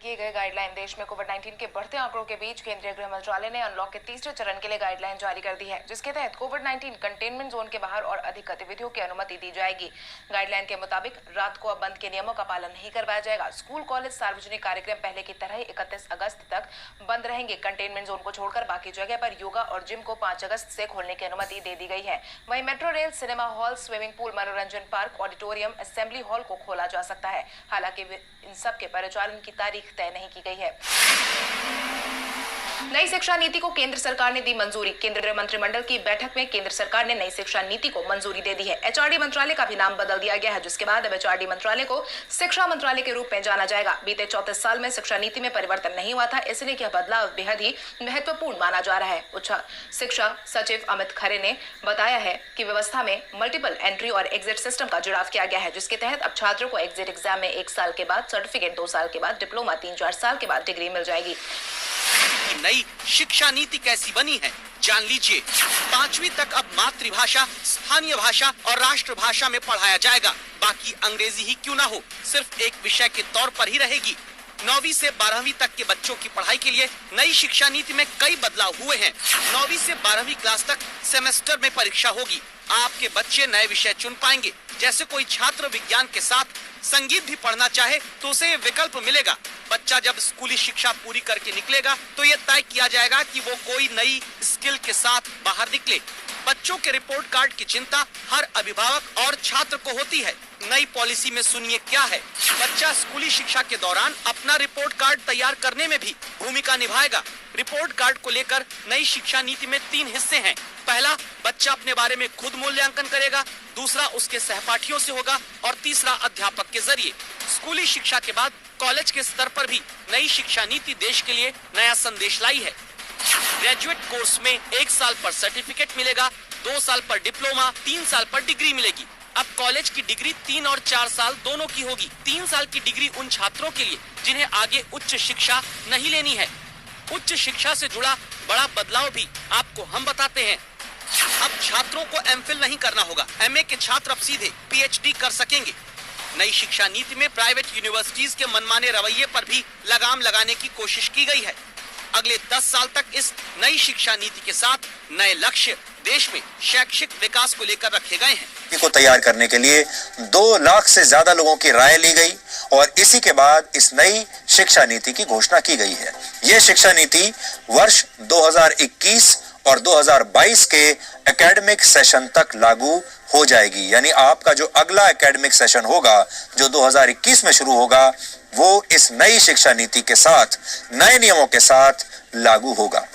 किए गए गाइडलाइन। देश में कोविड-19 के बढ़ते आंकड़ों के बीच केंद्रीय गृह मंत्रालय ने अनलॉक के तीसरे चरण के लिए गाइडलाइन जारी कर दी है, जिसके तहत कोविड-19 कंटेनमेंट जोन के बाहर और अधिक गतिविधियों की अनुमति दी जाएगी। गाइडलाइन के मुताबिक रात को अब बंद के नियमों का पालन नहीं करवाया जाएगा। स्कूल, कॉलेज, सार्वजनिक कार्यक्रम पहले की तरह ही 31 अगस्त तक बंद रहेंगे। कंटेनमेंट जोन को छोड़कर बाकी जगह पर योगा और जिम को 5 अगस्त से खोलने की अनुमति दे दी गई है। वहीं metro rail, cinema hall, swimming pool, मनोरंजन पार्क, ऑडिटोरियम, असेंबली हॉल को खोला जा सकता है। हालांकि इन सब के परिचालन की तारीख तय नहीं की गई है। नई शिक्षा नीति को केंद्र सरकार ने दी मंजूरी। केंद्रीय मंत्रिमंडल की बैठक में केंद्र सरकार ने नई शिक्षा नीति को मंजूरी दे दी है। एचआरडी मंत्रालय का भी नाम बदल दिया गया है, जिसके बाद अब एचआरडी मंत्रालय को शिक्षा मंत्रालय के रूप में जाना जाएगा। बीते 34 साल में शिक्षा नीति में परिवर्तन नहीं हुआ था, इसलिए यह बदलाव बेहद ही महत्वपूर्ण माना जा रहा है। उच्च शिक्षा सचिव अमित खरे ने बताया है कि व्यवस्था में मल्टीपल एंट्री और एग्जिट सिस्टम का जुड़ाव किया गया है, जिसके तहत अब छात्रों को एग्जिट एग्जाम में 1 साल के बाद सर्टिफिकेट, 2 साल के बाद डिप्लोमा, 3-4 साल के बाद डिग्री मिल जाएगी। नई शिक्षा नीति कैसी बनी है जान लीजिए। 5वीं तक अब मातृभाषा, स्थानीय भाषा और राष्ट्रभाषा में पढ़ाया जाएगा। बाकी अंग्रेजी ही क्यों ना हो, सिर्फ एक विषय के तौर पर ही रहेगी। 9वीं से 12वीं तक के बच्चों की पढ़ाई के लिए नई शिक्षा नीति में कई बदलाव हुए हैं। 9वीं से 12वीं क्लास तक सेमेस्टर में परीक्षा होगी। आपके बच्चे नए विषय चुन पाएंगे। जैसे कोई छात्र विज्ञान के साथ संगीत भी पढ़ना चाहे तो उसे विकल्प मिलेगा। बच्चा जब स्कूली शिक्षा पूरी करके निकलेगा तो ये तय किया जाएगा कि वो कोई नई स्किल के साथ बाहर निकले। बच्चों के रिपोर्ट कार्ड की चिंता हर अभिभावक और छात्र को होती है। नई पॉलिसी में सुनिए क्या है। बच्चा स्कूली शिक्षा के दौरान अपना रिपोर्ट कार्ड तैयार करने में भी भूमिका निभाएगा। रिपोर्ट कार्ड को लेकर नई शिक्षा नीति में 3 हिस्से हैं। पहला, बच्चा अपने बारे में खुद मूल्यांकन करेगा। दूसरा, उसके सहपाठियों से होगा और तीसरा, अध्यापक के जरिए। स्कूली शिक्षा के बाद कॉलेज के स्तर पर भी नई शिक्षा नीति देश के लिए नया संदेश लाई है। ग्रेजुएट कोर्स में 1 साल पर सर्टिफिकेट मिलेगा, 2 साल पर डिप्लोमा, 3 साल पर डिग्री मिलेगी। अब कॉलेज की डिग्री 3 और 4 साल दोनों की होगी। 3 साल की डिग्री उन छात्रों के लिए जिन्हें आगे उच्च शिक्षा नहीं लेनी है। उच्च शिक्षा से जुड़ा बड़ा बदलाव भी आपको हम बताते हैं। अब छात्रों को एमफिल नहीं करना होगा। एमए के छात्र अब सीधे पीएचडी कर सकेंगे। नई शिक्षा नीति में प्राइवेट यूनिवर्सिटीज के मनमाने रवैये पर भी लगाम लगाने की कोशिश की गई है। अगले 10 साल तक इस नई शिक्षा नीति के साथ नए लक्ष्य देश में शैक्षिक विकास को लेकर रखे गए हैं। को तैयार करने के लिए 2 लाख से ज्यादा लोगों की राय ली गई और इसी के बाद इस नई शिक्षा नीति की घोषणा की गई है। यह शिक्षा नीति वर्ष 2021 और 2022 के एकेडमिक सेशन तक लागू हो जाएगी। यानी आपका जो अगला एकेडमिक सेशन होगा, जो 2021 में शुरू होगा, वो इस नई शिक्षा नीति के साथ, नए नियमों के साथ लागू होगा।